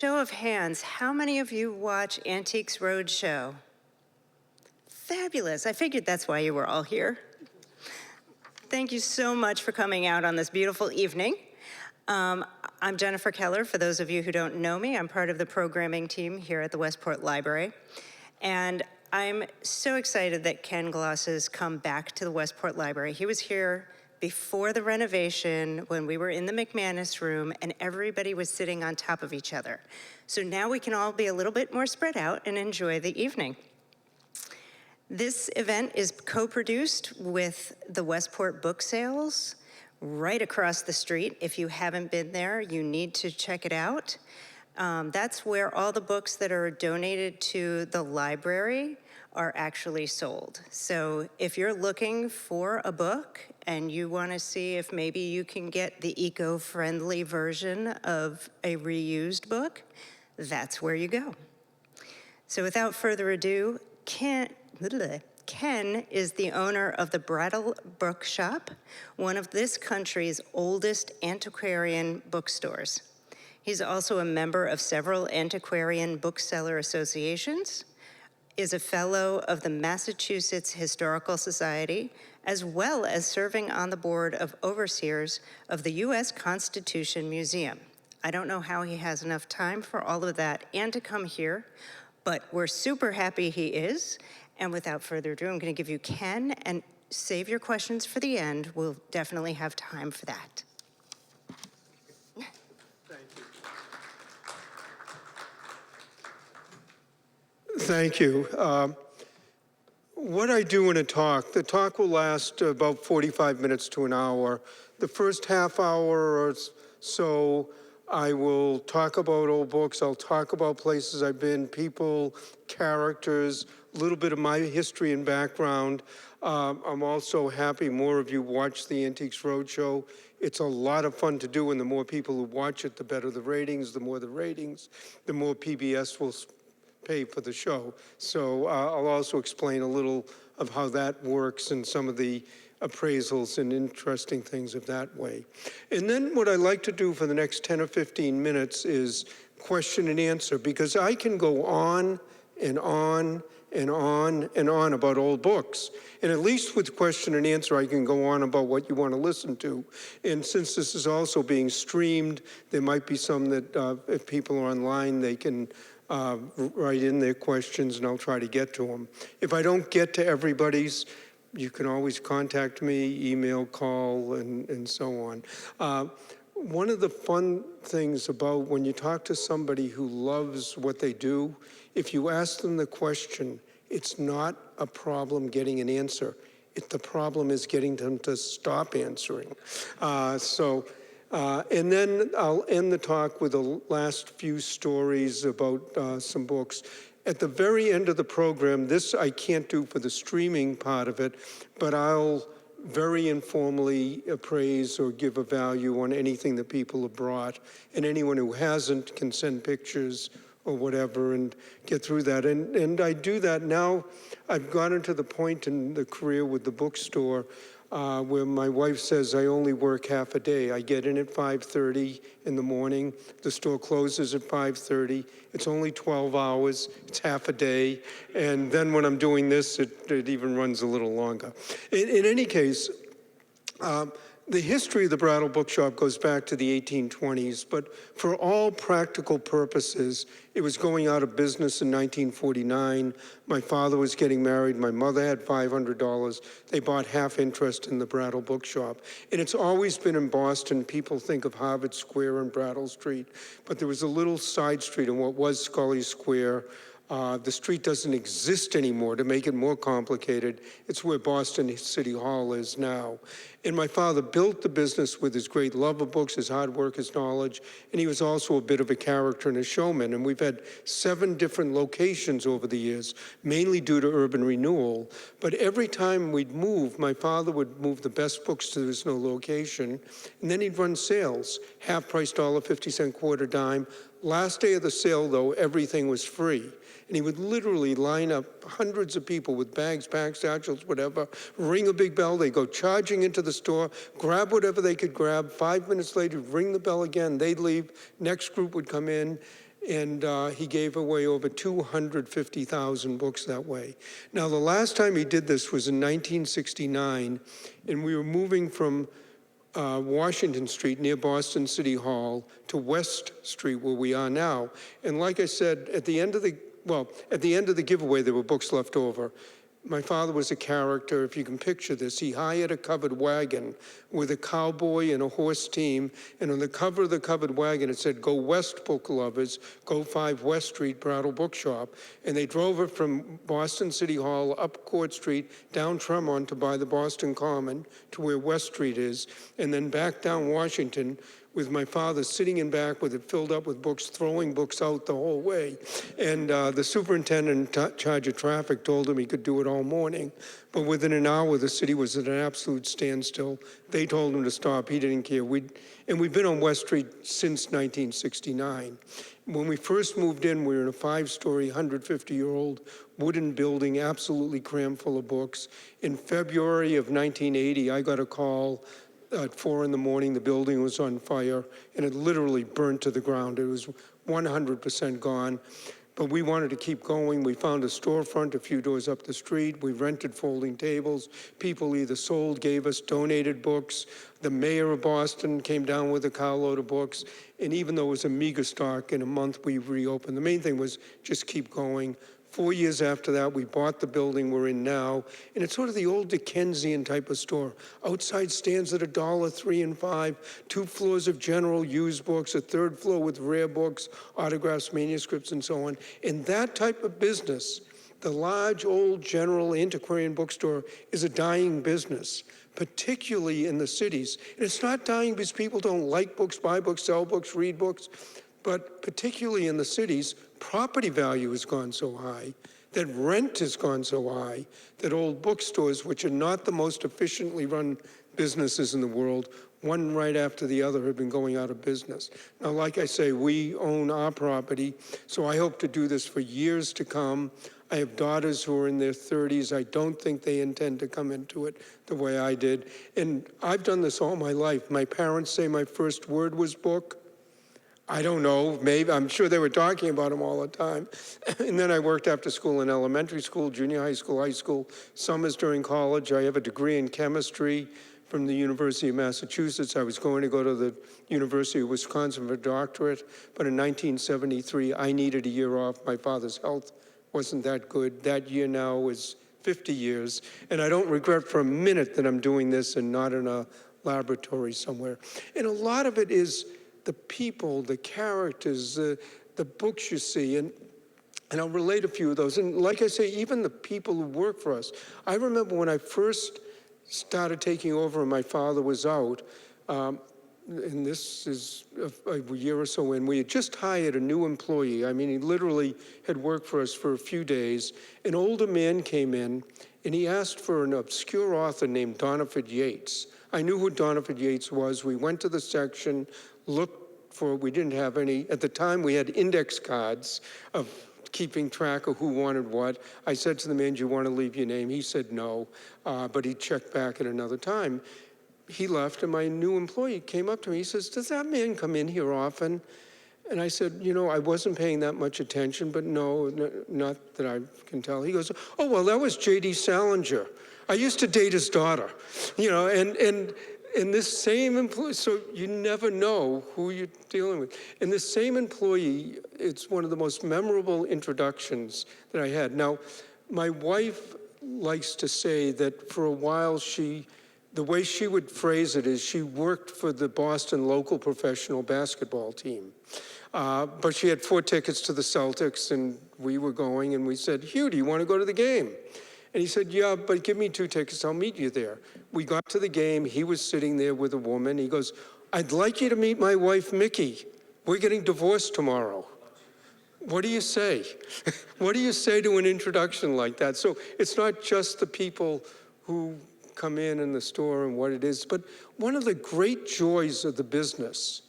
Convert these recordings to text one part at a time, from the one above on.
Show of hands, how many of you watch Antiques Roadshow? Fabulous. I figured that's why you were all here. Thank you so much for coming out on this beautiful evening. I'm Jennifer Keller. For those of you who don't know me, I'm part of the programming team here at the Westport Library. And I'm so excited that Ken Gloss has come back to the Westport Library. He was here before the renovation when we were in the McManus room and everybody was sitting on top of each other. So now we can all be a little bit more spread out and enjoy the evening. This event is co-produced with the Westport Book Sales right across the street. If you haven't been there, you need to check it out. That's where all the books that are donated to the library are actually sold. So if you're looking for a book and you want to see if maybe you can get the eco-friendly version of a reused book, that's where you go. So without further ado, Ken is the owner of the Brattle Bookshop, one of this country's oldest antiquarian bookstores. He's also a member of several antiquarian bookseller associations, is a fellow of the Massachusetts Historical Society, as well as serving on the board of overseers of the U.S. Constitution Museum. I don't know how he has enough time for all of that and to come here, but we're super happy he is. And without further ado, I'm going to give you Ken, and save your questions for the end. We'll definitely have time for that. Thank you. What I do in a talk, the talk will last about 45 minutes to an hour. The first half hour or so, I will talk about old books. I'll talk about places I've been, people, characters, a little bit of my history and background. I'm also happy more of you watch the Antiques Roadshow. It's a lot of fun to do, and the more people who watch it, the better the ratings. The more the ratings, the more PBS will pay for the show. So I'll also explain a little of how that works and some of the appraisals and interesting things of that way. And then what I like to do for the next 10 or 15 minutes is question and answer, because I can go on and on and on and on about old books. And at least with question and answer, I can go on about what you want to listen to. And since this is also being streamed, there might be some that if people are online, they can write in their questions and I'll try to get to them. If I don't get to everybody's, you can always contact me, email, call, and so on. One of the fun things about when you talk to somebody who loves what they do, if you ask them the question, it's not a problem getting an answer. The problem is getting them to stop answering. And then I'll end the talk with the last few stories about some books. At the very end of the program, this I can't do for the streaming part of it, but I'll very informally appraise or give a value on anything that people have brought. And anyone who hasn't can send pictures or whatever and get through that. And I do that now. I've gotten to the point in the career with the bookstore where my wife says I only work half a day. I get in at 5:30 in the morning. The store closes at 5:30. It's only 12 hours. It's half a day. And then when I'm doing this, it even runs a little longer. In any case, the history of the Brattle Bookshop goes back to the 1820s, but for all practical purposes, it was going out of business in 1949. My father was getting married. My mother had $500. They bought half interest in the Brattle Bookshop. And it's always been in Boston. People think of Harvard Square and Brattle Street, but there was a little side street in what was Scully Square. The street doesn't exist anymore. To make it more complicated, it's where Boston City Hall is now. And my father built the business with his great love of books, his hard work, his knowledge, and he was also a bit of a character and a showman. And we've had 7 different locations over the years, mainly due to urban renewal. But every time we'd move, my father would move the best books to this new location, and then he'd run sales, half price, $1.50, quarter dime. Last day of the sale, though, everything was free. And he would literally line up hundreds of people with bags, satchels, whatever, ring a big bell. They'd go charging into the store, grab whatever they could grab. 5 minutes later, ring the bell again. They'd leave. Next group would come in. And he gave away over 250,000 books that way. Now, the last time he did this was in 1969, and we were moving from Washington Street near Boston City Hall to West Street, where we are now. And like I said, at the end of the giveaway, there were books left over. My father was a character, if you can picture this. He hired a covered wagon with a cowboy and a horse team, and on the cover of the covered wagon, it said, "Go West, book lovers, go 5 West Street, Brattle Bookshop." And they drove it from Boston City Hall up Court Street, down Tremont to by the Boston Common to where West Street is, and then back down Washington, with my father sitting in back with it filled up with books, throwing books out the whole way. And the superintendent in charge of traffic told him he could do it all morning. But within an hour, the city was at an absolute standstill. They told him to stop. He didn't care. And we've been on West Street since 1969. When we first moved in, we were in a 5-story, 150-year-old wooden building, absolutely crammed full of books. In February of 1980, I got a call at 4 in the morning. The building was on fire, and it literally burnt to the ground. It was 100% gone. But we wanted to keep going. We found a storefront a few doors up the street. We rented folding tables. People either sold, gave us, donated books. The mayor of Boston came down with a carload of books. And even though it was a meager stock, in a month we reopened. The main thing was just keep going. 4 years after that, we bought the building we're in now, and it's sort of the old Dickensian type of store. Outside stands at $1, 3 and 5, 2 floors of general used books, a 3rd floor with rare books, autographs, manuscripts, and so on. In that type of business, the large, old, general antiquarian bookstore is a dying business, particularly in the cities. And it's not dying because people don't like books, buy books, sell books, read books, but particularly in the cities, property value has gone so high, that rent has gone so high, that old bookstores, which are not the most efficiently run businesses in the world, one right after the other, have been going out of business. Now, like I say, we own our property, so I hope to do this for years to come. I have daughters who are in their 30s. I don't think they intend to come into it the way I did. And I've done this all my life. My parents say my first word was book. I don't know, maybe, I'm sure they were talking about them all the time. And then I worked after school in elementary school, junior high school, summers during college. I have a degree in chemistry from the University of Massachusetts. I was going to go to the University of Wisconsin for a doctorate, but in 1973, I needed a year off. My father's health wasn't that good. That year now is 50 years, and I don't regret for a minute that I'm doing this and not in a laboratory somewhere. And a lot of it is the people, the characters, the books you see, and I'll relate a few of those. And like I say, even the people who work for us. I remember when I first started taking over and my father was out, and this is a year or so in, we had just hired a new employee. I mean, he literally had worked for us for a few days. An older man came in, and he asked for an obscure author named Doniford Yates. I knew who Doniford Yates was. We went to the section, looked for, we didn't have any, at the time we had index cards of keeping track of who wanted what. I said to the man, "Do you want to leave your name?" He said no, but he checked back at another time. He left, and my new employee came up to me. He says, "Does that man come in here often?" And I said, "You know, I wasn't paying that much attention, but no, not that I can tell." He goes, "Oh, well, that was J.D. Salinger. I used to date his daughter." You know, and this same employee, so you never know who you're dealing with. And this same employee, it's one of the most memorable introductions that I had. Now, my wife likes to say that for a while the way she would phrase it is she worked for the Boston local professional basketball team. But she had 4 tickets to the Celtics, and we were going, and we said, "Hugh, do you want to go to the game?" And he said, "Yeah, but give me 2 tickets, I'll meet you there." We got to the game, he was sitting there with a woman. He goes, "I'd like you to meet my wife, Mickey. We're getting divorced tomorrow." What do you say? What do you say to an introduction like that? So it's not just the people who come in the store and what it is, but one of the great joys of the business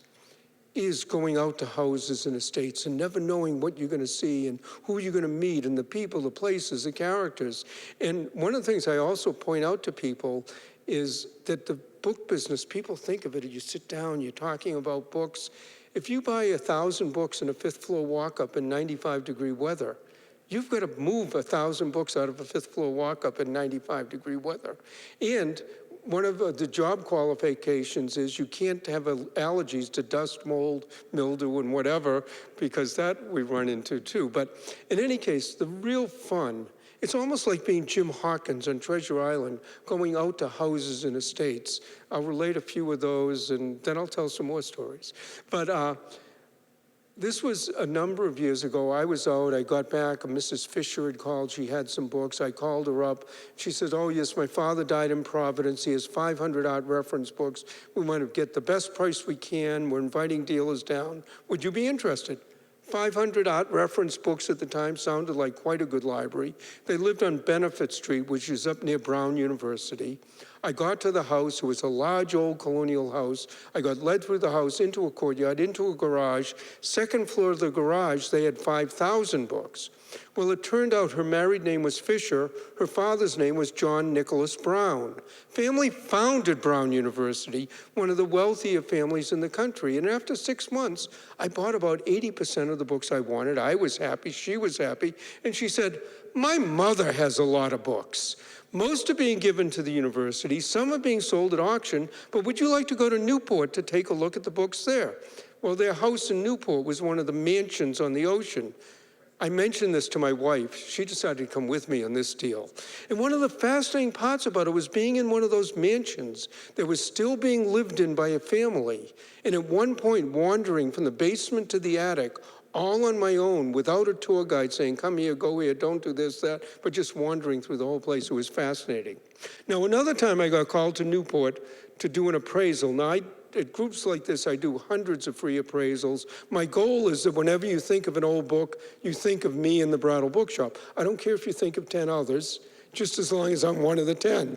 is going out to houses and estates and never knowing what you're going to see and who you're going to meet and the people, the places, the characters. And one of the things I also point out to people is that the book business, people think of it, you sit down, you're talking about books, If you buy 1,000 books in a fifth floor walk-up in 95-degree weather, you've got to move 1,000 books out of a fifth floor walk-up in 95-degree weather. And one of the job qualifications is you can't have allergies to dust, mold, mildew, and whatever, because that we run into too. But in any case, the real fun, it's almost like being Jim Hawkins on Treasure Island, going out to houses and estates. I'll relate a few of those, and then I'll tell some more stories. But this was a number of years ago. I was out, I got back, Mrs. Fisher had called, she had some books. I called her up. She says, oh yes, my father died in Providence. He has 500 art reference books. We want to get the best price we can. We're inviting dealers down. Would you be interested? 500 art reference books at the time sounded like quite a good library. They lived on Benefit Street, which is up near Brown University. I got to the house. It was a large old colonial house. I got led through the house into a courtyard, into a garage. Second floor of the garage, they had 5,000 books. Well, it turned out her married name was Fisher. Her father's name was John Nicholas Brown. Family founded Brown University, one of the wealthier families in the country. And after 6 months, I bought about 80% of the books I wanted. I was happy, she was happy. And she said, my mother has a lot of books. Most are being given to the university, some are being sold at auction, but would you like to go to Newport to take a look at the books there? Well, their house in Newport was one of the mansions on the ocean. I mentioned this to my wife. She decided to come with me on this deal. And one of the fascinating parts about it was being in one of those mansions that was still being lived in by a family. And at one point, wandering from the basement to the attic, all on my own, without a tour guide saying, come here, go here, don't do this, that, but just wandering through the whole place. It was fascinating. Now, another time I got called to Newport to do an appraisal. Now, at groups like this, I do hundreds of free appraisals. My goal is that whenever you think of an old book, you think of me in the Brattle bookshop. I don't care if you think of 10 others, just as long as I'm one of the 10.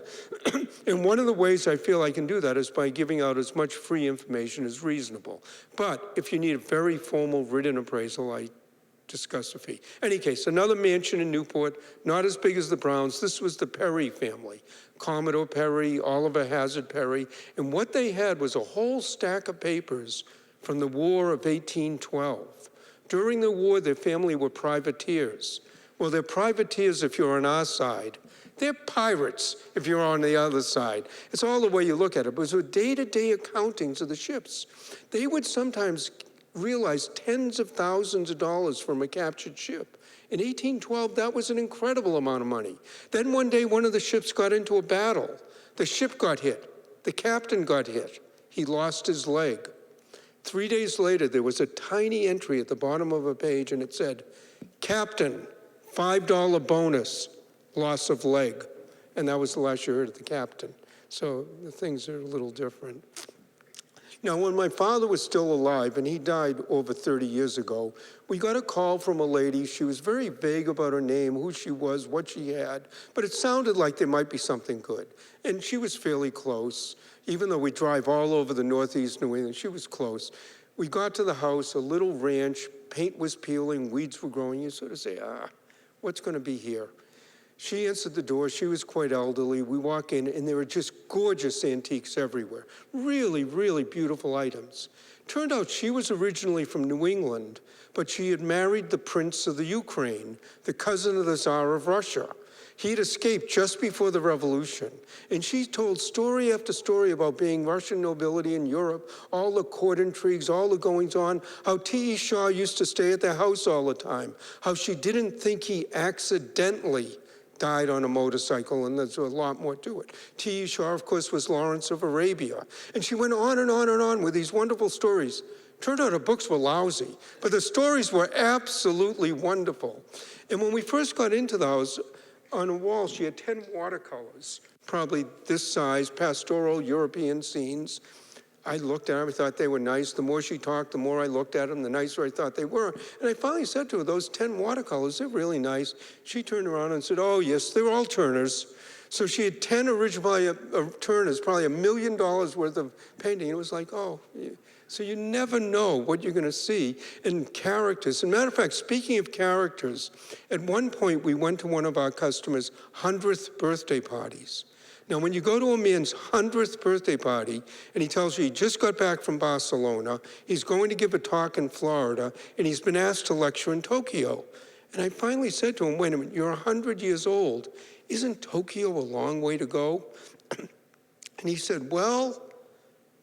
And one of the ways I feel I can do that is by giving out as much free information as reasonable. But if you need a very formal written appraisal, I discuss a fee. Any case, another mansion in Newport, not as big as the Browns. This was the Perry family. Commodore Perry, Oliver Hazard Perry. And what they had was a whole stack of papers from the War of 1812. During the war, their family were privateers. Well, they're privateers if you're on our side. They're pirates if you're on the other side. It's all the way you look at it. But it was day-to-day accountings of the ships. They would sometimes realize tens of thousands of dollars from a captured ship. In 1812, that was an incredible amount of money. Then one day, one of the ships got into a battle. The ship got hit. The captain got hit. He lost his leg. 3 days later, there was a tiny entry at the bottom of a page, and it said, Captain, $5 bonus, loss of leg. And that was the last you heard of the captain. So the things are a little different. Now, when my father was still alive, and he died over 30 years ago, we got a call from a lady. She was very vague about her name, who she was, what she had, but it sounded like there might be something good. And she was fairly close. Even though we drive all over the Northeast New England, she was close. We got to the house, a little ranch, paint was peeling, weeds were growing. You sort of say, what's going to be here? She answered the door. She was quite elderly. We walk in, and there were just gorgeous antiques everywhere. Really, really beautiful items. Turned out she was originally from New England, but she had married the Prince of the Ukraine, the cousin of the Tsar of Russia. He had escaped just before the revolution. And she told story after story about being Russian nobility in Europe, all the court intrigues, all the goings on, how T.E. Shaw used to stay at their house all the time, how she didn't think he accidentally died on a motorcycle, and there's a lot more to it. T.E. Shaw, of course, was Lawrence of Arabia. And she went on and on and on with these wonderful stories. Turned out her books were lousy, but the stories were absolutely wonderful. And when we first got into the house, on a wall, she had 10 watercolors, probably this size, pastoral European scenes. I looked at them, I thought they were nice. The more she talked, the more I looked at them, the nicer I thought they were. And I finally said to her, those 10 watercolors, they're really nice. She turned around and said, oh yes, they're all Turners. So she had 10 original Turners, probably $1 million worth of painting. It was like, oh, so you never know what you're going to see in characters. As a matter of fact, speaking of characters, at one point we went to one of our customers' 100th birthday parties. Now, when you go to a man's 100th birthday party and he tells you he just got back from Barcelona, he's going to give a talk in Florida, and he's been asked to lecture in Tokyo. And I finally said to him, wait a minute, you're 100 years old. Isn't Tokyo a long way to go? And he said, well,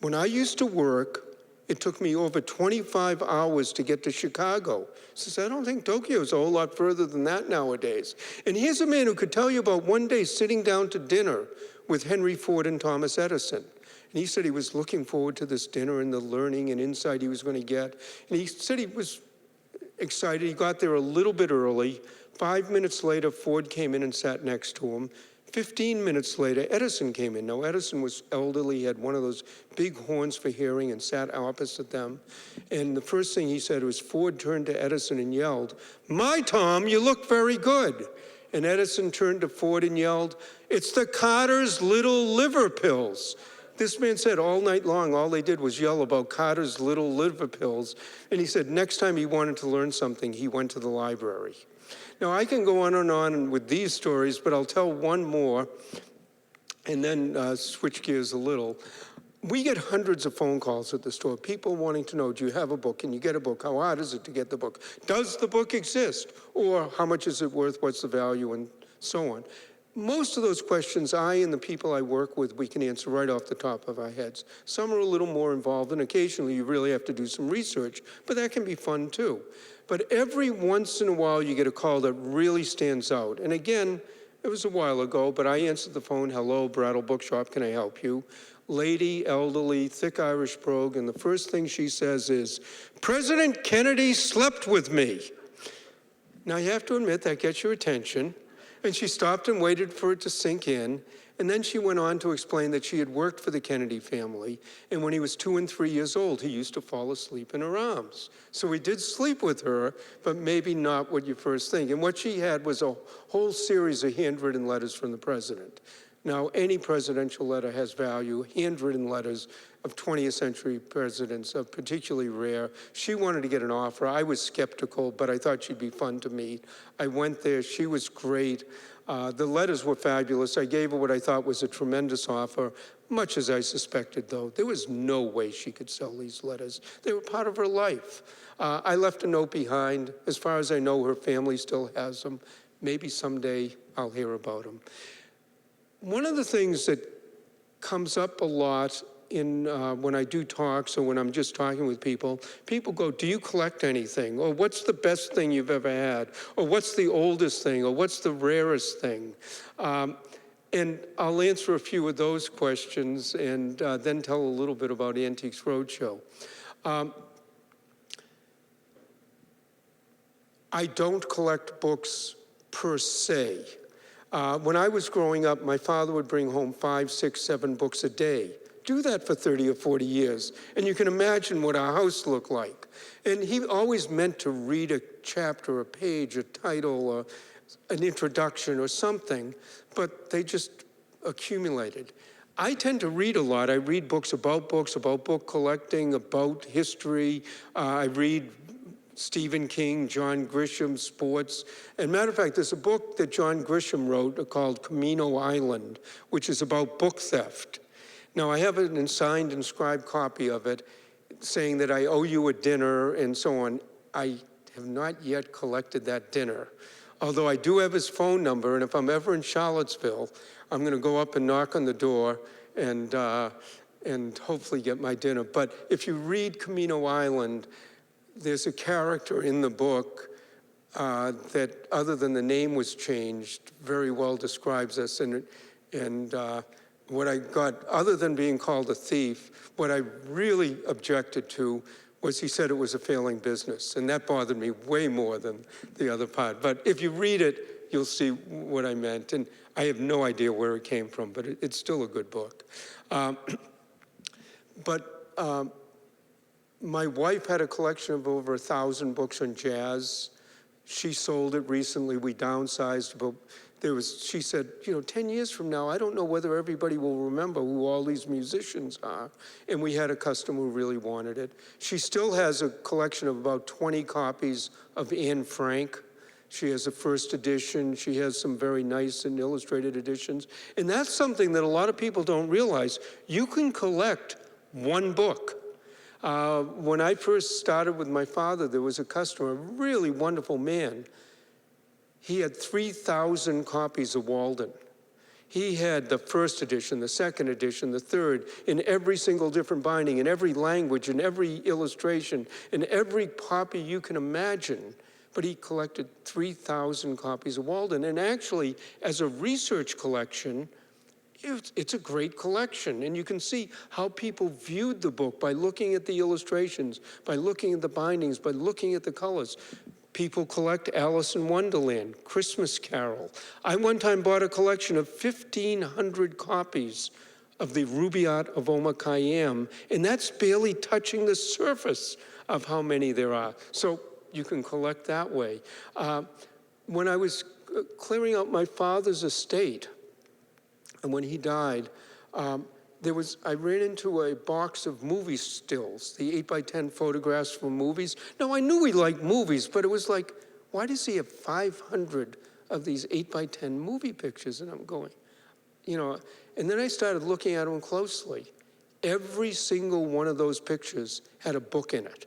when I used to work, it took me over 25 hours to get to Chicago. He says, I don't think Tokyo's a whole lot further than that nowadays. And here's a man who could tell you about one day sitting down to dinner with Henry Ford and Thomas Edison. And he said he was looking forward to this dinner and the learning and insight he was going to get. And he said he was excited. He got there a little bit early. 5 minutes later, Ford came in and sat next to him. 15 minutes later, Edison came in. Now, Edison was elderly. He had one of those big horns for hearing and sat opposite them. And the first thing he said was Ford turned to Edison and yelled, "My Tom, you look very good." And Edison turned to Ford and yelled, "It's the Carter's little liver pills." This man said all night long, all they did was yell about Carter's little liver pills. And he said next time he wanted to learn something, he went to the library. Now, I can go on and on with these stories, but I'll tell one more and then switch gears a little. We get hundreds of phone calls at the store, people wanting to know, do you have a book? Can you get a book? How hard is it to get the book? Does the book exist? Or how much is it worth? What's the value? And so on. Most of those questions, I and the people I work with, we can answer right off the top of our heads. Some are a little more involved, and occasionally you really have to do some research, but that can be fun too. But every once in a while you get a call that really stands out. And again, it was a while ago, but I answered the phone, "Hello, Brattle Bookshop, can I help you?" Lady, elderly, thick Irish brogue, and the first thing she says is, "President Kennedy slept with me." Now you have to admit that gets your attention. And she stopped and waited for it to sink in. And then she went on to explain that she had worked for the Kennedy family. And when he was 2 and 3 years old, he used to fall asleep in her arms. So he did sleep with her, but maybe not what you first think. And what she had was a whole series of handwritten letters from the president. Now, any presidential letter has value. Handwritten letters of 20th century presidents are particularly rare. She wanted to get an offer. I was skeptical, but I thought she'd be fun to meet. I went there. She was great. The letters were fabulous. I gave her what I thought was a tremendous offer, much as I suspected, though. There was no way she could sell these letters. They were part of her life. I left a note behind. As far as I know, her family still has them. Maybe someday I'll hear about them. One of the things that comes up a lot in when I do talks or when I'm just talking with people, people go, "Do you collect anything?" Or "What's the best thing you've ever had?" Or "What's the oldest thing?" Or "What's the rarest thing?" And I'll answer a few of those questions and then tell a little bit about Antiques Roadshow. I don't collect books per se. When I was growing up, my father would bring home 5, 6, 7 books a day. Do that for 30 or 40 years, and you can imagine what our house looked like. And he always meant to read a chapter, a page, a title, or an introduction or something, but they just accumulated. I tend to read a lot. I read books, about book collecting, about history. I read Stephen King, John Grisham, sports. And matter of fact, there's a book that John Grisham wrote called Camino Island, which is about book theft. Now, I have an signed, inscribed copy of it saying that I owe you a dinner and so on. I have not yet collected that dinner, although I do have his phone number, and if I'm ever in Charlottesville, I'm going to go up and knock on the door and hopefully get my dinner. But if you read Camino Island, there's a character in the book that, other than the name was changed, very well describes us. And what I got, other than being called a thief, what I really objected to was he said it was a failing business. And that bothered me way more than the other part. But if you read it, you'll see what I meant. And I have no idea where it came from, but it's still a good book. My wife had a collection of over 1,000 books on jazz. She sold it recently. We downsized, but she said, 10 years from now, I don't know whether everybody will remember who all these musicians are. And we had a customer who really wanted it. She still has a collection of about 20 copies of Anne Frank. She has a first edition. She has some very nice and illustrated editions. And that's something that a lot of people don't realize. You can collect one book. When I first started with my father, there was a customer, a really wonderful man. He had 3,000 copies of Walden. He had the first edition, the second edition, the third, in every single different binding, in every language, in every illustration, in every copy you can imagine. But he collected 3,000 copies of Walden. And actually, as a research collection, it's a great collection. And you can see how people viewed the book by looking at the illustrations, by looking at the bindings, by looking at the colors. People collect Alice in Wonderland, Christmas Carol. I one time bought a collection of 1,500 copies of the Rubaiyat of Omar Khayyam, and that's barely touching the surface of how many there are. So you can collect that way. When I was clearing out my father's estate, and when he died, I ran into a box of movie stills, the 8x10 photographs from movies. Now, I knew he liked movies, but it was like, why does he have 500 of these 8x10 movie pictures? And I'm going, and then I started looking at them closely. Every single one of those pictures had a book in it.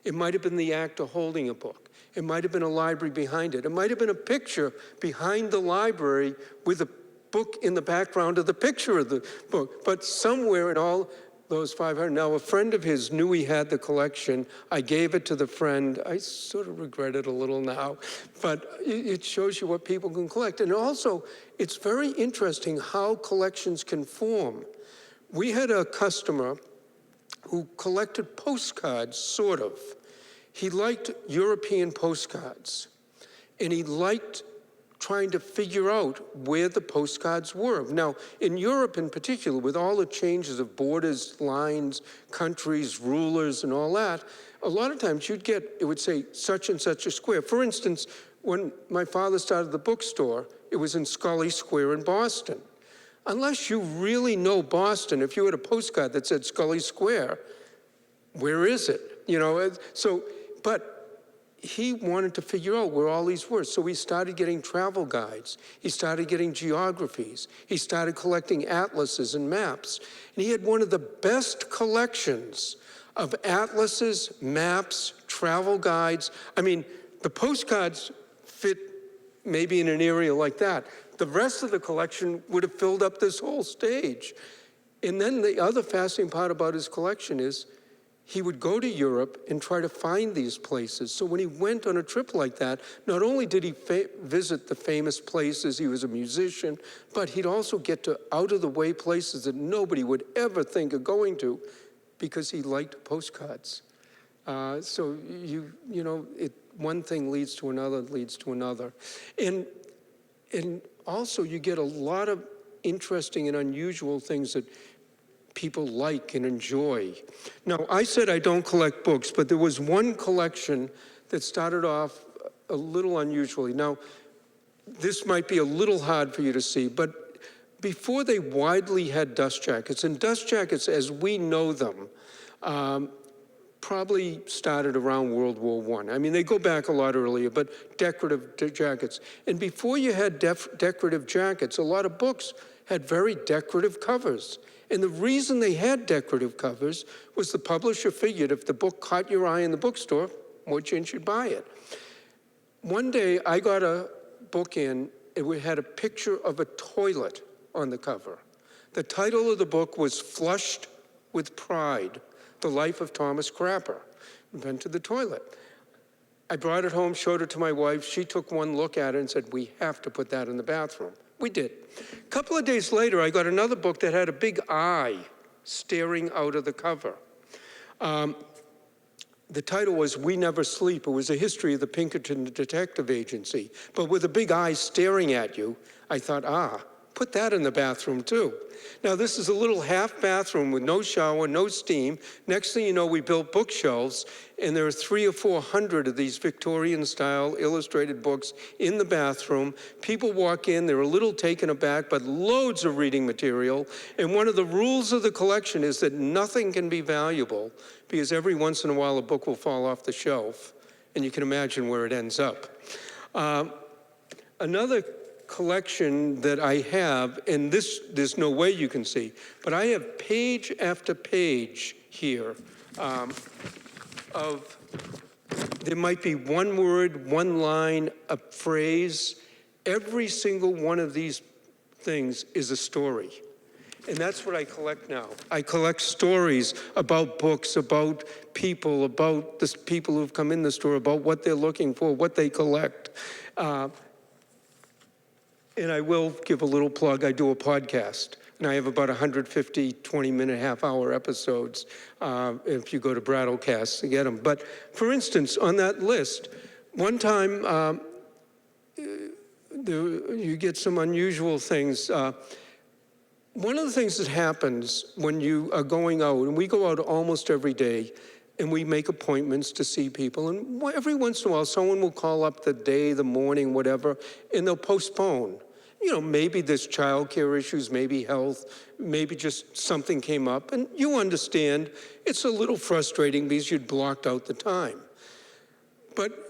It might have been the actor holding a book. It might have been a library behind it. It might have been a picture behind the library with a book in the background of the picture of the book. But somewhere in all those 500, now a friend of his knew he had the collection. I gave it to the friend. I sort of regret it a little now, but it shows you what people can collect. And also, it's very interesting how collections can form. We had a customer who collected postcards, sort of. He liked European postcards, and he liked trying to figure out where the postcards were. Now, in Europe in particular, with all the changes of borders, lines, countries, rulers, and all that, a lot of times you'd get, it would say such and such a square. For instance, when my father started the bookstore, it was in Scully Square in Boston. Unless you really know Boston, if you had a postcard that said Scully Square, where is it? But he wanted to figure out where all these were. So he started getting travel guides. He started getting geographies. He started collecting atlases and maps. And he had one of the best collections of atlases, maps, travel guides. I mean, the postcards fit maybe in an area like that. The rest of the collection would have filled up this whole stage. And then the other fascinating part about his collection is he would go to Europe and try to find these places. So when he went on a trip like that, not only did he visit the famous places, he was a musician, but he'd also get to out-of-the-way places that nobody would ever think of going to because he liked postcards. So one thing leads to another, leads to another. And also you get a lot of interesting and unusual things that people like and enjoy. Now, I said I don't collect books, but there was one collection that started off a little unusually. Now, this might be a little hard for you to see, but before they widely had dust jackets, and dust jackets as we know them, probably started around World War I. I mean, they go back a lot earlier, but decorative jackets. And before you had decorative jackets, a lot of books had very decorative covers. And the reason they had decorative covers was the publisher figured if the book caught your eye in the bookstore, more chance you'd buy it. One day, I got a book in, it had a picture of a toilet on the cover. The title of the book was Flushed with Pride, The Life of Thomas Crapper, invented the toilet. I brought it home, showed it to my wife. She took one look at it and said, we have to put that in the bathroom. We did. A couple of days later, I got another book that had a big eye staring out of the cover. The title was We Never Sleep. It was a history of the Pinkerton Detective Agency. But with a big eye staring at you, I thought, put that in the bathroom too. Now this is a little half bathroom with no shower, no steam. Next thing you know, we built bookshelves, and there are 300 or 400 of these Victorian style illustrated books in the bathroom. People walk in, they're a little taken aback, but loads of reading material. And one of the rules of the collection is that nothing can be valuable because every once in a while a book will fall off the shelf, and you can imagine where it ends up. Another collection that I have, and this, there's no way you can see, but I have page after page here of, there might be one word, one line, a phrase. Every single one of these things is a story. And that's what I collect now. I collect stories about books, about people, about the people who've come in the store, about what they're looking for, what they collect. And I will give a little plug. I do a podcast, and I have about 150 20-minute, half-hour episodes. If you go to Brattlecast to get them. But for instance, on that list, one time you get some unusual things. One of the things that happens when you are going out, and we go out almost every day, and we make appointments to see people, and every once in a while, someone will call up the day, the morning, whatever, and they'll postpone. You know, maybe there's childcare issues, maybe health, maybe just something came up, and you understand it's a little frustrating because you'd blocked out the time. But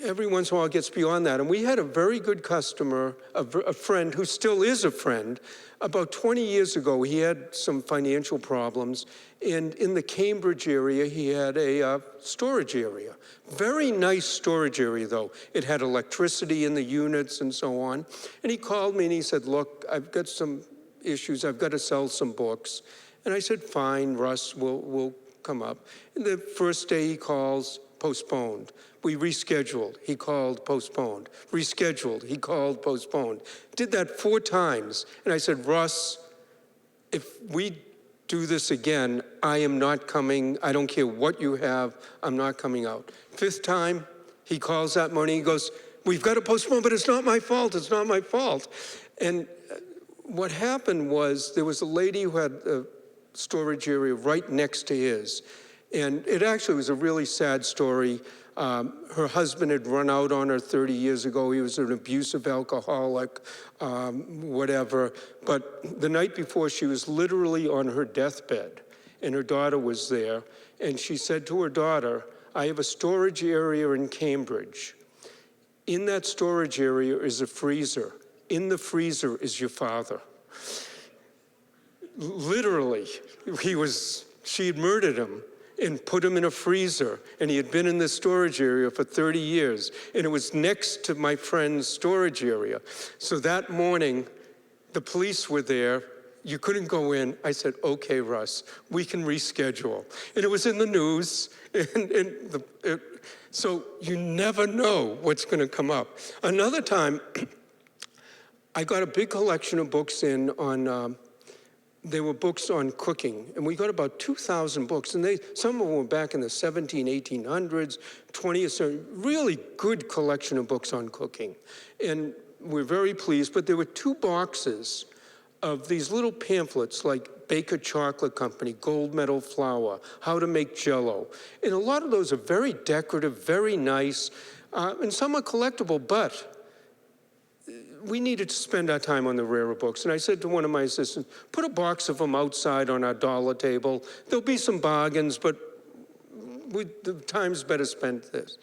every once in a while it gets beyond that. And we had a very good customer, a friend who still is a friend. About 20 years ago, he had some financial problems. And in the Cambridge area, he had a storage area. Very nice storage area, though. It had electricity in the units and so on. And he called me and he said, look, I've got some issues. I've got to sell some books. And I said, fine, Russ, we'll come up. And the first day he calls, postponed. We rescheduled. He called, postponed. Rescheduled. He called, postponed. Did that 4 times. And I said, Russ, if we do this again, I am not coming. I don't care what you have. I'm not coming out. 5th time, he calls that morning. He goes, we've got to postpone, but it's not my fault. It's not my fault. And what happened was there was a lady who had a storage area right next to his. And it actually was a really sad story. Her husband had run out on her 30 years ago. He was an abusive alcoholic, whatever. But the night before, she was literally on her deathbed, and her daughter was there. And she said to her daughter, I have a storage area in Cambridge. In that storage area is a freezer. In the freezer is your father. Literally, she had murdered him and put him in a freezer, and he had been in this storage area for 30 years, and it was next to my friend's storage area. So that morning, the police were there. You couldn't go in. I said, okay, Russ, we can reschedule. And it was in the news, so you never know what's gonna come up. Another time, I got a big collection of books in on, they were books on cooking, and we got about 2,000 books, and some of them were back in the 1800s, 20th century, really good collection of books on cooking. And we're very pleased, but there were 2 boxes of these little pamphlets like Baker Chocolate Company, Gold Medal Flour, How to Make Jell-O. And a lot of those are very decorative, very nice, and some are collectible, but we needed to spend our time on the rarer books. And I said to one of my assistants, put a box of them outside on our dollar table. There'll be some bargains, but the time's better spent this.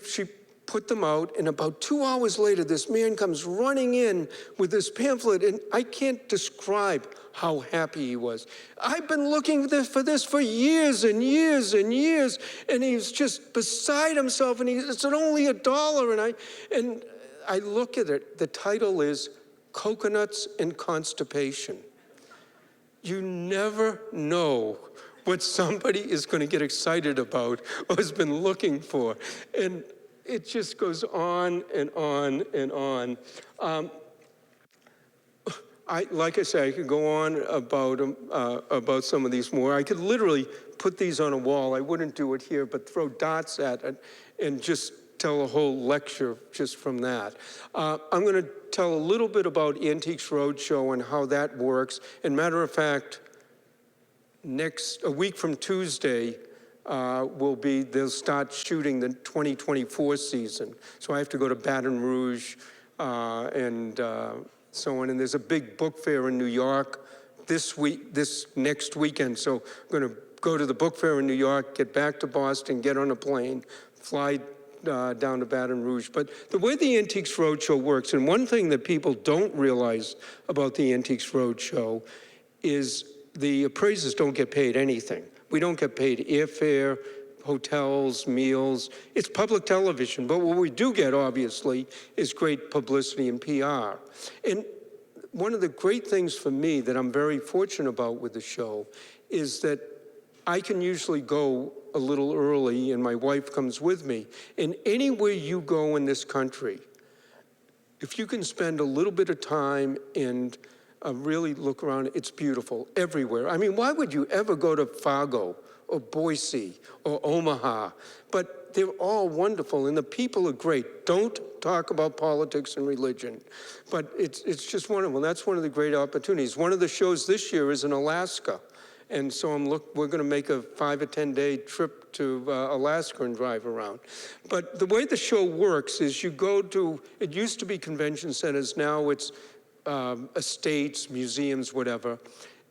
She put them out, and about 2 hours later, this man comes running in with this pamphlet, and I can't describe how happy he was. I've been looking for this for years and years and years, and he was just beside himself, and it's only $1, and I look at it, the title is Coconuts and Constipation. You never know what somebody is going to get excited about or has been looking for. And it just goes on and on and on. Like I say, I could go on about some of these more. I could literally put these on a wall. I wouldn't do it here, but throw dots at it and just tell a whole lecture just from that. I'm going to tell a little bit about Antiques Roadshow and how that works. And matter of fact, a week from Tuesday, they'll start shooting the 2024 season. So I have to go to Baton Rouge and so on. And there's a big book fair in New York this next weekend. So I'm going to go to the book fair in New York, get back to Boston, get on a plane, fly down to Baton Rouge. But the way the Antiques Roadshow works, and one thing that people don't realize about the Antiques Roadshow is the appraisers don't get paid anything. We don't get paid airfare, hotels, meals. It's public television, but what we do get, obviously, is great publicity and PR. And one of the great things for me that I'm very fortunate about with the show is that I can usually go a little early, and my wife comes with me. And anywhere you go in this country, if you can spend a little bit of time and really look around, it's beautiful everywhere. I mean, why would you ever go to Fargo or Boise or Omaha? But they're all wonderful, and the people are great. Don't talk about politics and religion, but it's just wonderful. That's one of the great opportunities. One of the shows this year is in Alaska, and so we're going to make a 5 or 10 day trip to Alaska and drive around. But the way the show works is you go to, it used to be convention centers, now it's estates, museums, whatever.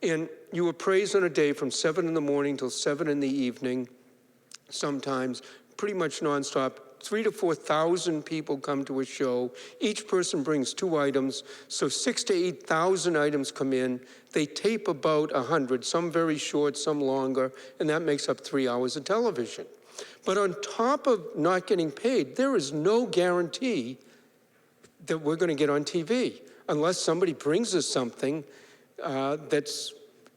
And you appraise on a day from 7 in the morning till 7 in the evening, sometimes, pretty much nonstop. 3,000 to 4,000 people come to a show. Each person brings 2 items, so 6,000 to 8,000 items come in. They tape about 100, some very short, some longer, and that makes up 3 hours of television. But on top of not getting paid, there is no guarantee that we're going to get on TV, unless somebody brings us something that's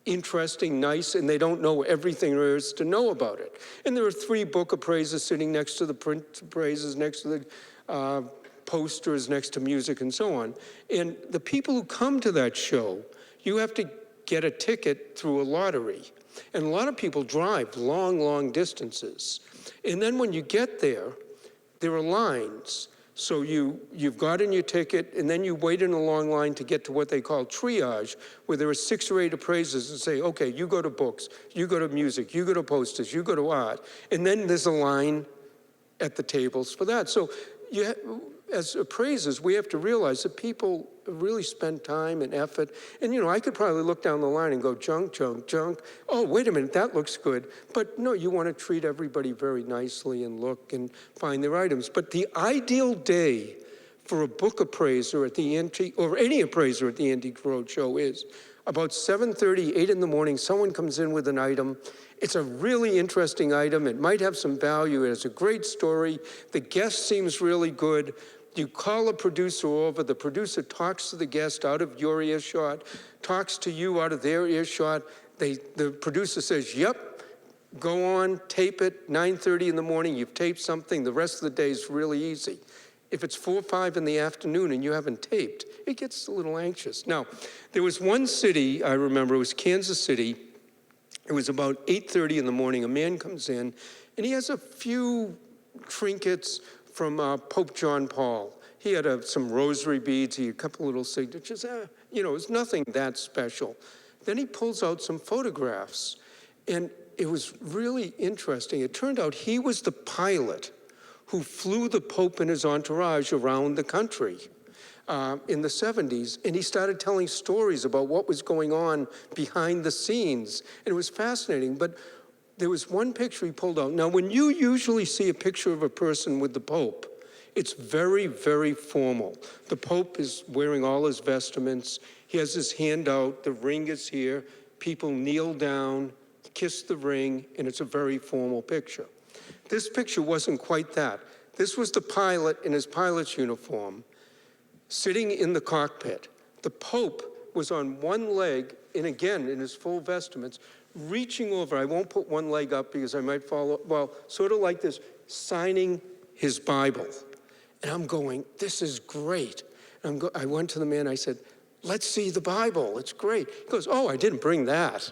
interesting, nice, and they don't know everything there is to know about it. And there are 3 book appraisers sitting next to the print appraisers, next to the posters, next to music, and so on. And the people who come to that show, you have to get a ticket through a lottery. And a lot of people drive long, long distances. And then when you get there, there are lines. So you've gotten your ticket, and then you wait in a long line to get to what they call triage, where there are 6 or 8 appraisers that say, okay, you go to books, you go to music, you go to posters, you go to art. And then there's a line at the tables for that. So as appraisers, we have to realize that people really spend time and effort. And, I could probably look down the line and go, junk, junk, junk. Oh, wait a minute, that looks good. But no, you want to treat everybody very nicely and look and find their items. But the ideal day for a book appraiser at the Antique, or any appraiser at the Antique Roadshow is about 7:30, 8 in the morning, someone comes in with an item. It's a really interesting item. It might have some value. It has a great story. The guest seems really good. You call a producer over, the producer talks to the guest out of your earshot, talks to you out of their earshot. The producer says, yep, go on, tape it, 9:30 in the morning, you've taped something, the rest of the day is really easy. If it's 4 or 5 in the afternoon and you haven't taped, it gets a little anxious. Now, there was one city, I remember, it was Kansas City. It was about 8:30 in the morning, a man comes in, and he has a few trinkets from Pope John Paul. He had some rosary beads, he had a couple little signatures. It was nothing that special. Then he pulls out some photographs, and it was really interesting. It turned out he was the pilot who flew the Pope and his entourage around the country in the 70s, and he started telling stories about what was going on behind the scenes, and it was fascinating. But there was one picture he pulled out. Now, when you usually see a picture of a person with the Pope, it's very, very formal. The Pope is wearing all his vestments. He has his hand out. The ring is here. People kneel down, kiss the ring, and it's a very formal picture. This picture wasn't quite that. This was the pilot in his pilot's uniform, sitting in the cockpit. The Pope was on one leg, and again, in his full vestments, reaching over. I won't put one leg up because I might fall, well, sort of like this, signing his Bible. And I'm going, this is great. I went to the man, I said, let's see the Bible, it's great. He goes, oh, I didn't bring that.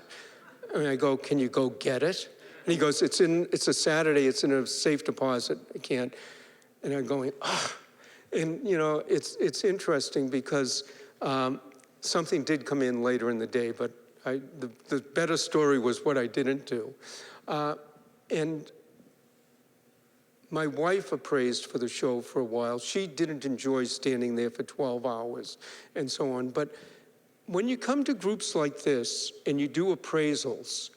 And I go, can you go get it? And he goes, it's a Saturday, it's in a safe deposit, I can't. And I'm going, And it's interesting because something did come in later in the day, but the better story was what I didn't do. And my wife appraised for the show for a while. She didn't enjoy standing there for 12 hours and so on. But when you come to groups like this and you do appraisals,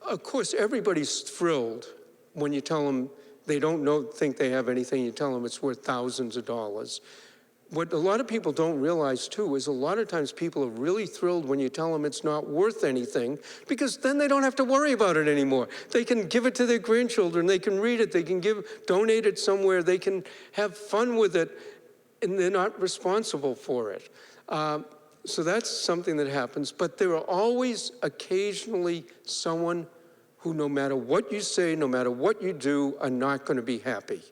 of course, everybody's thrilled when you tell them They don't think they have anything. You tell them it's worth thousands of dollars. What a lot of people don't realize too is a lot of times people are really thrilled when you tell them it's not worth anything, because then they don't have to worry about it anymore. They can give it to their grandchildren, they can read it, they can donate it somewhere, they can have fun with it, and they're not responsible for it. So that's something that happens, but there are always occasionally someone who, no matter what you say, no matter what you do, are not going to be happy.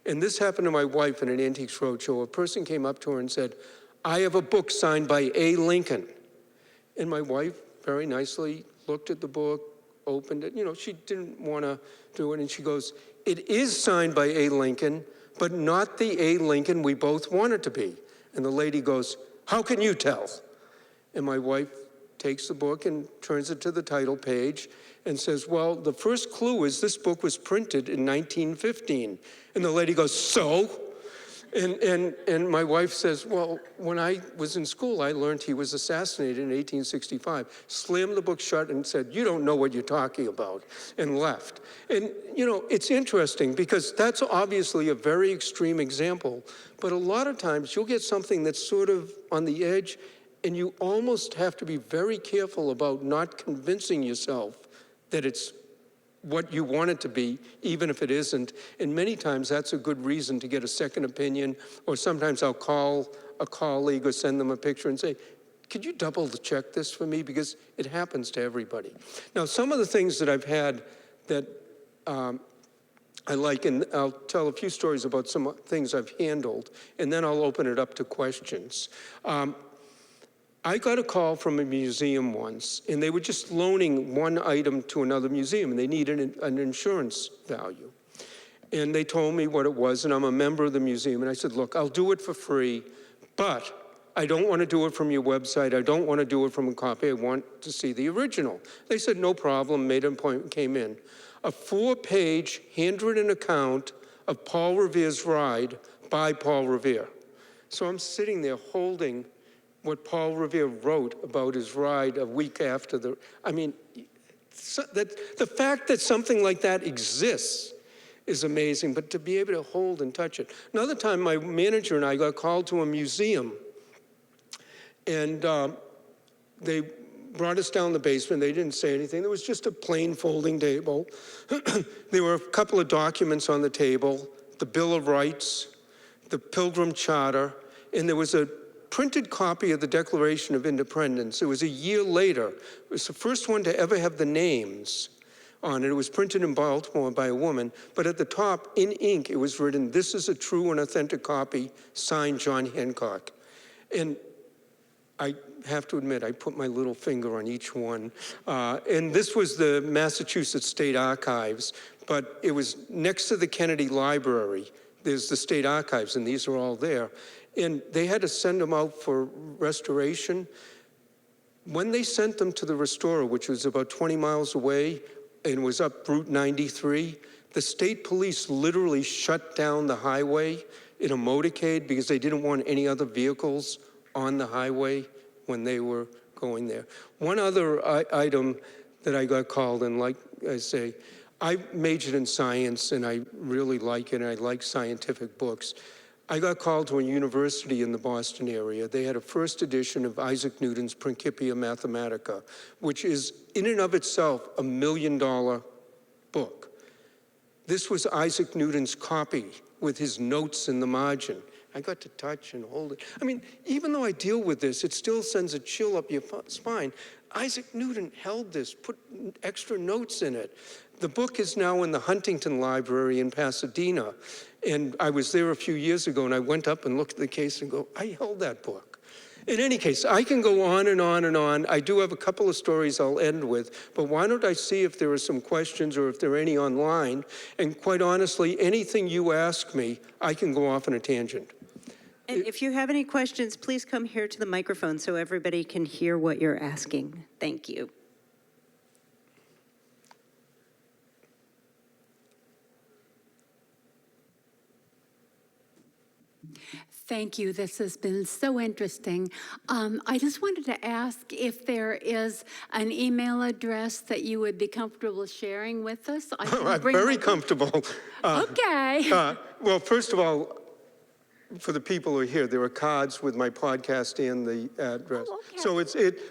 And this happened to my wife in an Antiques Roadshow. A person came up to her and said, "I have a book signed by A. Lincoln." And my wife very nicely looked at the book, opened it. You know, she didn't want to do it. And she goes, "It is signed by A. Lincoln, but not the A. Lincoln we both want it to be." And the lady goes, "How can you tell?" And my wife takes the book and turns it to the title page and says, "Well, the first clue is this book was printed in 1915. And the lady goes, "So?" And my wife says, "Well, when I was in school, I learned he was assassinated in 1865. Slammed the book shut and said, "You don't know what you're talking about," and left. And, you know, it's interesting because that's obviously a very extreme example, but a lot of times you'll get something that's sort of on the edge, and you almost have to be very careful about not convincing yourself that it's what you want it to be, even if it isn't. And many times that's a good reason to get a second opinion, or sometimes I'll call a colleague or send them a picture and say, "Could you double check this for me?" Because it happens to everybody. Now, some of the things that I've had that I like, and I'll tell a few stories about some things I've handled, and then I'll open it up to questions. I got a call from a museum once, and they were just loaning one item to another museum, and they needed an insurance value. And they told me what it was, and I'm a member of the museum, and I said, "Look, I'll do it for free, but I don't want to do it from your website. I don't want to do it from a copy. I want to see the original." They said, "No problem," made an appointment, came in. A 4-page handwritten account of Paul Revere's ride by Paul Revere. So I'm sitting there holding what Paul Revere wrote about his ride a week after I mean, the fact that something like that exists is amazing, but to be able to hold and touch it. Another time, my manager and I got called to a museum, and they brought us down the basement. They didn't say anything. There was just a plain folding table. There were a couple of documents on the table, the Bill of Rights, the Pilgrim Charter, and there was a printed copy of the Declaration of Independence. It was a year later. It was the first one to ever have the names on it. It was printed in Baltimore by a woman, but at the top, in ink, it was written, "This is a true and authentic copy, signed John Hancock." And I have to admit, I put my little finger on each one. And this was the Massachusetts State Archives, but it was next to the Kennedy Library. There's the State Archives, and these are all there. And they had to send them out for restoration. When they sent them to the restorer, which was about 20 miles away and was up Route 93, the state police literally shut down the highway in a motorcade because they didn't want any other vehicles on the highway when they were going there. One other item that I got called, and like I say, I majored in science and I really like it, and I like scientific books. I got called to a university in the Boston area. They had a first edition of Isaac Newton's Principia Mathematica, which is in and of itself a $1 million book. This was Isaac Newton's copy with his notes in the margin. I got to touch and hold it. I mean, even though I deal with this, it still sends a chill up your spine. Isaac Newton held this, put extra notes in it. The book is now in the Huntington Library in Pasadena. And I was there a few years ago, and I went up and looked at the case and go, I held that book. In any case, I can go on and on and on. I do have a couple of stories I'll end with, but why don't I see if there are some questions or if there are any online? And quite honestly, anything you ask me, I can go off on a tangent. And if you have any questions, please come here to the microphone so everybody can hear what you're asking. Thank you. Thank you. This has been so interesting. I just wanted to ask if there is an email address that you would be comfortable sharing with us. I'm very comfortable. Okay. Well, first of all, for the people who are here, there are cards with my podcast and the address. Oh, okay. So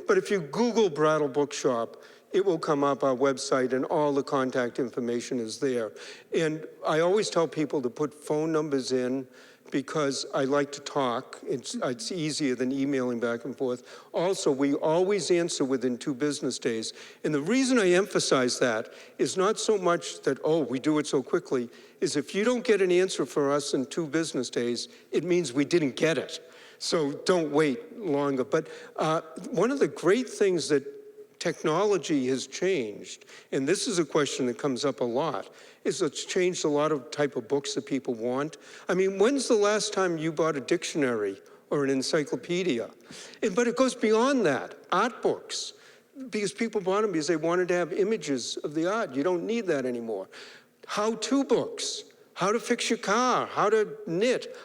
but if you Google Brattle Bookshop, it will come up, our website, and all the contact information is there. And I always tell people to put phone numbers in because I like to talk. It's easier than emailing back and forth. Also, we always answer within 2 business days. And the reason I emphasize that is not so much that, oh, we do it so quickly, is if you don't get an answer for us in 2 business days, it means we didn't get it. So don't wait longer. But one of the great things that technology has changed, and this is a question that comes up a lot, is it's changed a lot of type of books that people want. I mean, when's the last time you bought a dictionary or an encyclopedia? But it goes beyond that, art books, because people bought them because they wanted to have images of the art. You don't need that anymore. How-to books, how to fix your car, how to knit,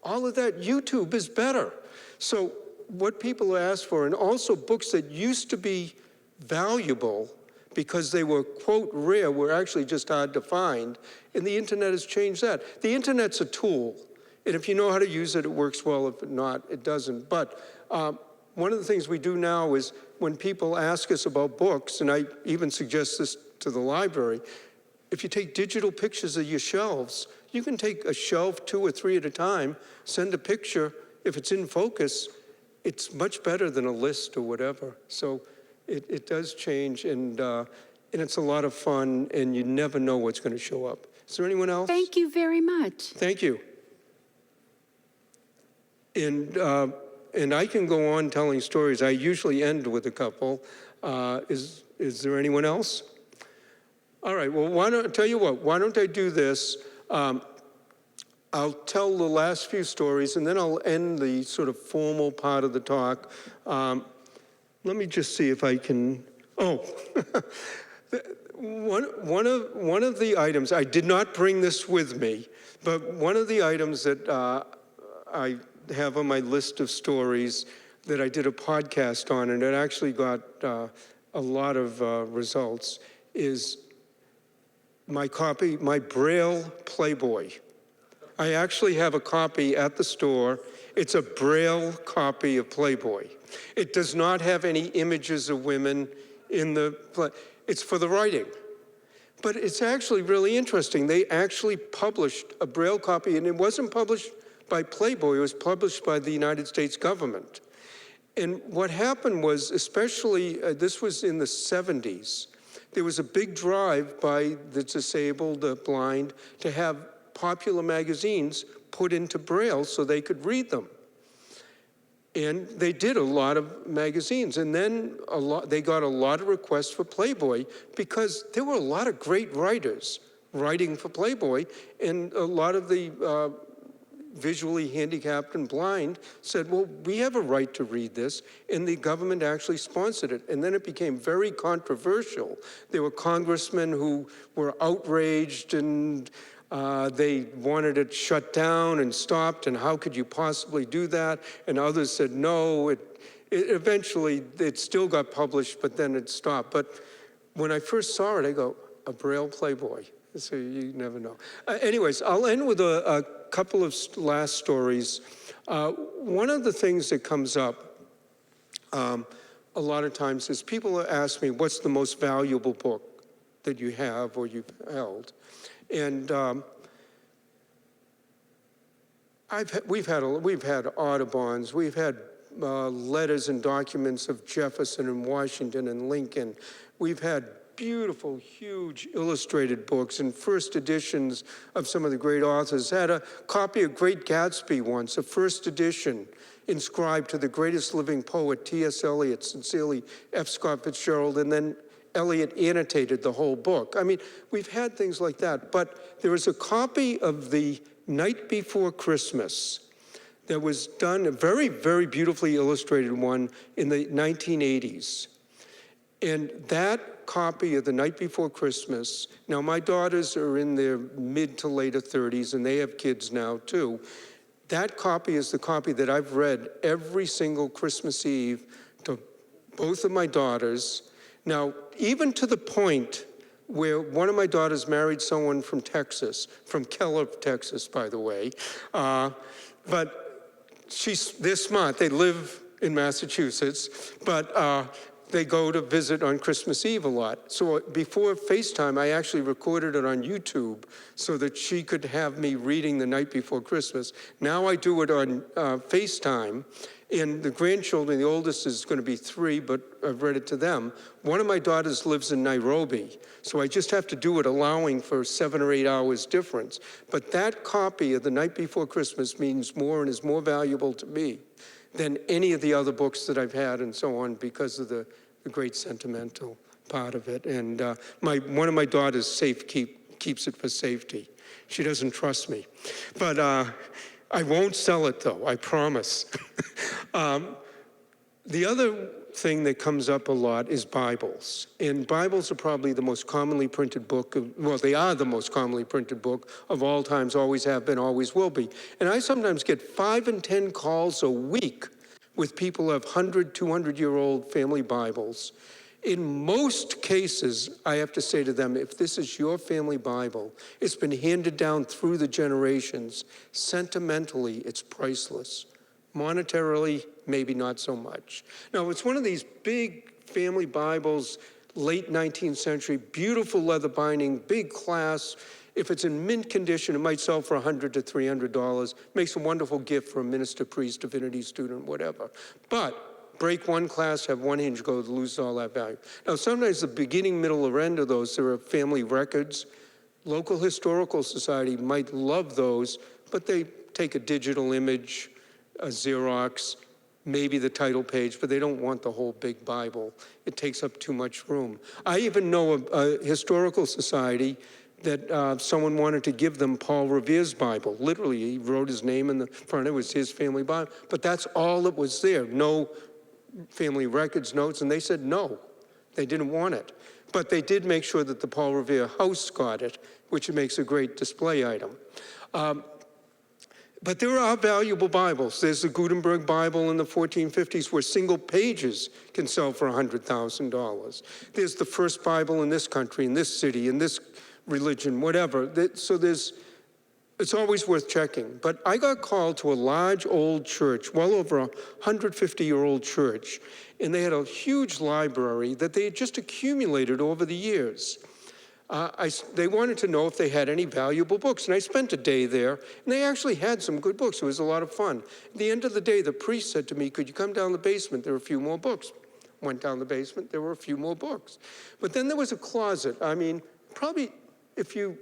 all of that. YouTube is better. So what people ask for, and also books that used to be valuable because they were, quote, rare, were actually just hard to find, and the internet has changed that. The internet's a tool, and if you know how to use it, it works well. If not, it doesn't. But one of the things we do now is when people ask us about books, and I even suggest this to the library, if you take digital pictures of your shelves, you can take a shelf 2 or 3 at a time, send a picture. If it's in focus, it's much better than a list or whatever. So it does change, and it's a lot of fun, and you never know what's going to show up. Is there anyone else? Thank you very much. Thank you. And I can go on telling stories. I usually end with a couple. Is there anyone else? All right, well, why don't I do this? I'll tell the last few stories, and then I'll end the sort of formal part of the talk. Let me just see if I can, one of the items, I did not bring this with me, but one of the items that I have on my list of stories that I did a podcast on, and it actually got a lot of results, is my copy, my Braille Playboy. I actually have a copy at the store. It's a Braille copy of Playboy. It does not have any images of women in the play. It's for the writing. But it's actually really interesting. They actually published a Braille copy, and it wasn't published by Playboy. It was published by the United States government. And what happened was, especially, this was in the 70s, there was a big drive by the disabled, the blind, to have popular magazines put into Braille so they could read them. And they did a lot of magazines. And then they got a lot of requests for Playboy because there were a lot of great writers writing for Playboy. And a lot of the visually handicapped and blind said, well, we have a right to read this. And the government actually sponsored it. And then it became very controversial. There were congressmen who were outraged, and they wanted it shut down and stopped, and how could you possibly do that? And others said no. Eventually, it still got published, but then it stopped. But when I first saw it, I go, a Braille Playboy. So you never know. Anyways, I'll end with a couple of last stories. One of the things that comes up a lot of times is people ask me, what's the most valuable book that you have or you've held? And we've had Audubons, we've had letters and documents of Jefferson and Washington and Lincoln. We've had beautiful, huge illustrated books and first editions of some of the great authors. Had a copy of Great Gatsby once, a first edition inscribed to the greatest living poet, T.S. Eliot, sincerely F. Scott Fitzgerald, and then Eliot annotated the whole book. I mean, we've had things like that, but there is a copy of The Night Before Christmas that was done, a very, very beautifully illustrated one in the 1980s. And that copy of The Night Before Christmas, now my daughters are in their mid to later 30s, and they have kids now too. That copy is the copy that I've read every single Christmas Eve to both of my daughters. Now, even to the point where one of my daughters married someone from Texas, from Keller, Texas, by the way. But they're smart. They live in Massachusetts, but they go to visit on Christmas Eve a lot. So before FaceTime, I actually recorded it on YouTube so that she could have me reading the night before Christmas. Now I do it on FaceTime. And the grandchildren, the oldest is going to be 3, but I've read it to them. One of my daughters lives in Nairobi, so I just have to do it allowing for 7 or 8 hours difference. But that copy of The Night Before Christmas means more and is more valuable to me than any of the other books that I've had and so on because of the great sentimental part of it. And one of my daughters keeps it for safety. She doesn't trust me. But I won't sell it, though, I promise. The other thing that comes up a lot is Bibles. And Bibles are probably the most commonly printed book, they are the most commonly printed book of all times, always have been, always will be. And I sometimes get 5 and 10 calls a week with people who have 100, 200-year-old family Bibles. In most cases, I have to say to them, if this is your family Bible, it's been handed down through the generations. Sentimentally, it's priceless. Monetarily, maybe not so much. Now, it's one of these big family Bibles, late 19th century, beautiful leather binding, big class. If it's in mint condition, it might sell for $100 to $300. Makes a wonderful gift for a minister, priest, divinity student, whatever. But break one class, have one hinge go, lose all that value. Now, sometimes the beginning, middle, or end of those, there are family records. Local Historical Society might love those, but they take a digital image, a Xerox, maybe the title page, but they don't want the whole big Bible. It takes up too much room. I even know a historical society that someone wanted to give them Paul Revere's Bible. Literally, he wrote his name in the front. It was his family Bible. But that's all that was there. No family records, notes, and they said no. They didn't want it. But they did make sure that the Paul Revere house got it, which makes a great display item. But there are valuable Bibles. There's the Gutenberg Bible in the 1450s where single pages can sell for $100,000. There's the first Bible in this country, in this city, in this religion, whatever. So it's always worth checking. But I got called to a large old church, well over a 150-year-old church, and they had a huge library that they had just accumulated over the years. They wanted to know if they had any valuable books, and I spent a day there, and they actually had some good books. It was a lot of fun. At the end of the day, the priest said to me, could you come down the basement? There are a few more books. Went down the basement, there were a few more books. But then there was a closet. I mean, probably if you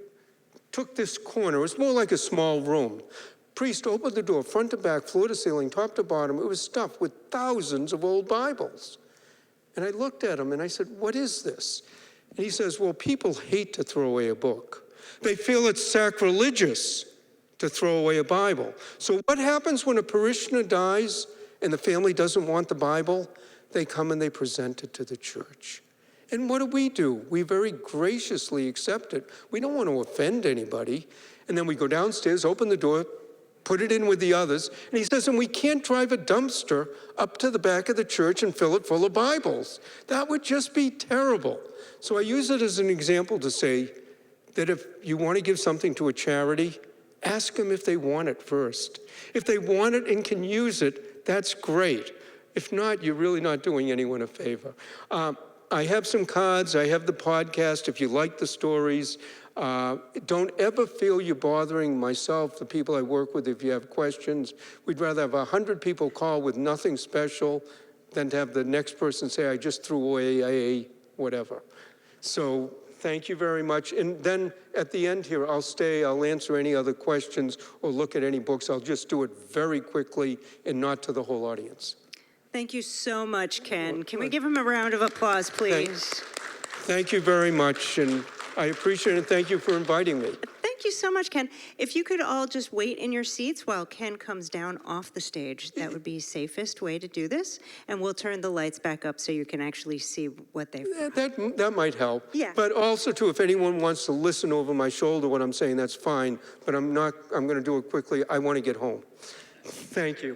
took this corner, it was more like a small room. Priest opened the door, front to back, floor to ceiling, top to bottom. It was stuffed with thousands of old Bibles. And I looked at him and I said, what is this? And he says, well, people hate to throw away a book. They feel it's sacrilegious to throw away a Bible. So what happens when a parishioner dies and the family doesn't want the Bible? They come and they present it to the church. And what do? We very graciously accept it. We don't want to offend anybody. And then we go downstairs, open the door, put it in with the others. And he says, and we can't drive a dumpster up to the back of the church and fill it full of Bibles. That would just be terrible. So I use it as an example to say that if you want to give something to a charity, ask them if they want it first. If they want it and can use it, that's great. If not, you're really not doing anyone a favor. I have some cards. I have the podcast. If you like the stories, don't ever feel you're bothering myself, the people I work with, if you have questions. We'd rather have 100 people call with nothing special than to have the next person say, I just threw away a whatever. So thank you very much. And then at the end here, I'll answer any other questions or look at any books. I'll just do it very quickly and not to the whole audience. Thank you so much, Ken. Can we give him a round of applause, please? Thank you very much, and I appreciate it. Thank you for inviting me. Thank Thank you so much, Ken. If you could all just wait in your seats while Ken comes down off the stage, that would be safest way to do this. And we'll turn the lights back up so you can actually see what they've... That might help. Yeah. But also, too, if anyone wants to listen over my shoulder what I'm saying, that's fine. But I'm going to do it quickly. I want to get home. Thank you.